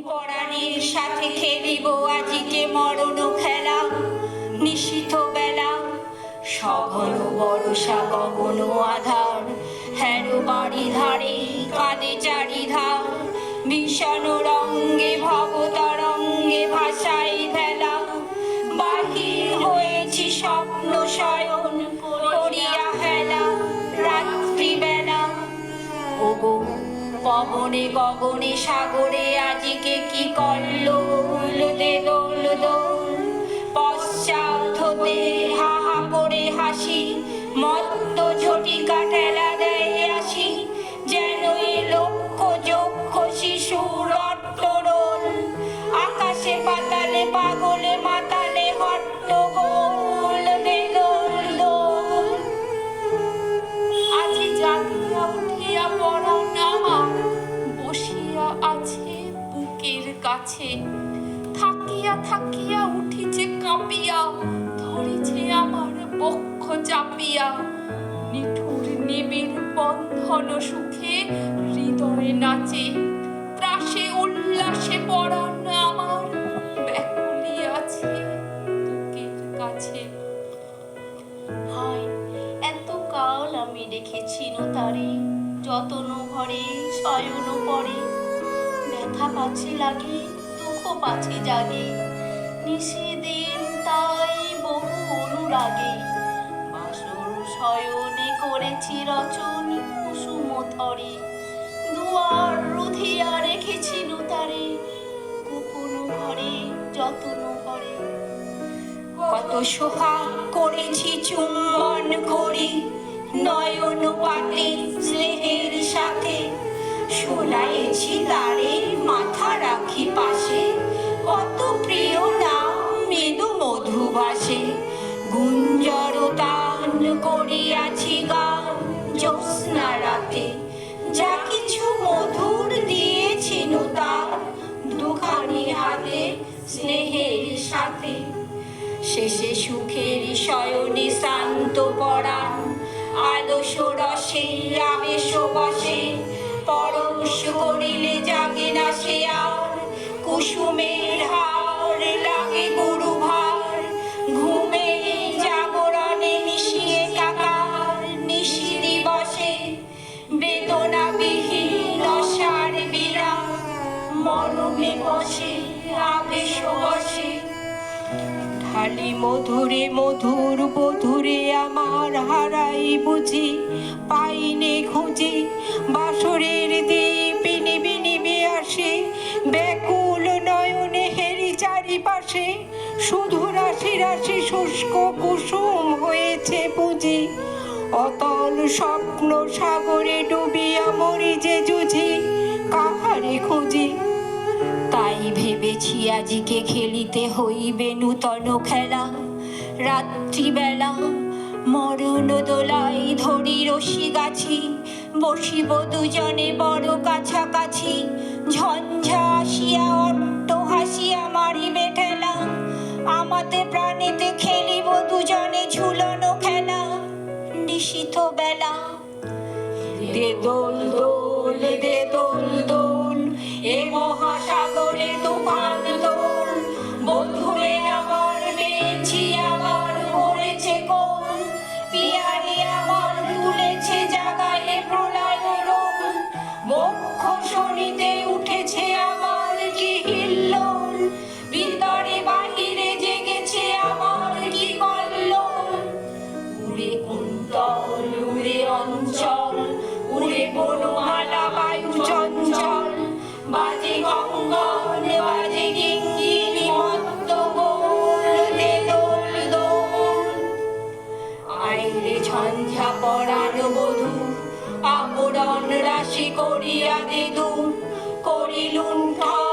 পরাণের সাথে খেলিব আজিকে মরণ খেলা, নিশীথ বেলা সঘন বর্ষা গগন আধার, হেরো বাড়ি ধারে কাঁদে চারিধার, ভীষণ রঙ্গে ভব তরঙ্গে ভাষাই ভেলা, বাহির হয়েছি স্বপ্ন শয়ন করিয়া হেলা, রাত্রিবেলা ওগো পবনে গগনে সাগরে আজিকে কি কল্লোল দে দোল দোল, পশ্চাৎ হতে হা হা করে হাসি, মত্ত ঝটিকা ঠেলা দেয় আসি, যেন এ লক্ষ যক্ষ শিশুর অট্টরোল, আকাশে পাতালে পাগলে মাতালে হট্টগোল দে দোল দোল। আজি জাগিয়া উঠিয়া পরাণ আমার বসিয়া আছে বুকের কাছে, থাকিয়া থাকিয়া উঠিছে কাঁপিয়া, ধরিছে আমার বক্ষ চাপিয়া, নিঠুর নিবিড় বন্ধন সুখে হৃদয়ে নাচে, ত্রাসে উল্লাসে পরাণ আমার ব্যাকুলিয়াছে বুকের কাছে। হায় এতকাল আমি রেখেছি তারে, যতন ভরে শয়ন পরে, ব্যথা পাছে লাগে দুঃখ পাছে জাগে, নিশিদিন তাই বহু অনুরাগে, বাসর শয়নে করেছি রচন কুসুম থরে, দুয়ার রুধিয়া রেখেছি তারে, গোপন ঘরে যতন করে। কত সোহাগ করেছি চুম্বন করি, নয়ন পাতে স্নেহের সাথে, শোনাইছি তারে মাথা রাখি পাশে, কত প্রিয় নাম মৃদু মধুবাসে, গুঞ্জর তান করিয়াছি গান জ্যোৎস্না রাতে, যা কিছু মধুর দিয়েছি তার দুখানি হাতে স্নেহের সাথে, শেষে সুখের শয়নে শান্ত পরাণ, আলস রসে আবেশ বসে, পরশ করিলে জাগে না সে আর, কুসুমের হার লাগে গুরু ভার, ঘুমে জাগরণে মিশিয়ে কাকার, নিশি দিবসে বেদনাবিহীন অসার বিরাম, মরমে বসে আবেশ বসে, ঢালি মধুরে মধুর বধুরে আমার হারাই বুঝি, পাইনে খুঁজি বাসরের দ্বীপ নিবি নিবি আসে, ব্যাকুল নয়নে হেরি চারিপাশে, শুধু রাশি রাশি শুষ্ক কুসুম হয়েছে পুঁজি, অতল স্বপ্ন সাগরে ডুবিয়া মরি যে জুঝি, কাহারে খুঁজি। তাই ভেবেছি আজিকে খেলিতে হইবে নূতন খেলা, রাত্রিবেলা মরণ দোলাই ধরি রশি গাছি, বসিব দুজনে বড় কাছাকাছি, ঝঞ্ঝা আসিয়া অট্ট হাসিয়া মারিবে ঠেলা, আমাতে প্রাণেতে খেলিব দুজনে ঝুলনো খেলা, নিশীথ বেলা দে দোল দোল দে দোল দোল, এ মহাসাগরে তুফান দোল, বধুরে আমার বেছি আমার করেছে কোল, পিয়ারি আমার তুলেছে জাগায়ে প্রলয় রোল, বক্ষ শনিতে উঠেছে আমার কি হিল্লোল, ভিতরে বাহিরে জেগেছে আমার কি কল্লোল, উড়ে কুন্তল উড়ে অঞ্চল, উড়ে বনমালা বায়ু চঞ্চল, বাজে গঙ্গন বাজে গিঙ্গিনি মত্ত গোল দে দোল দোল, আইরে ঝঞ্ঝা পরাণ বধূ, আবরণ রাশি করিয়া দে দূর, করি লুণ্ঠন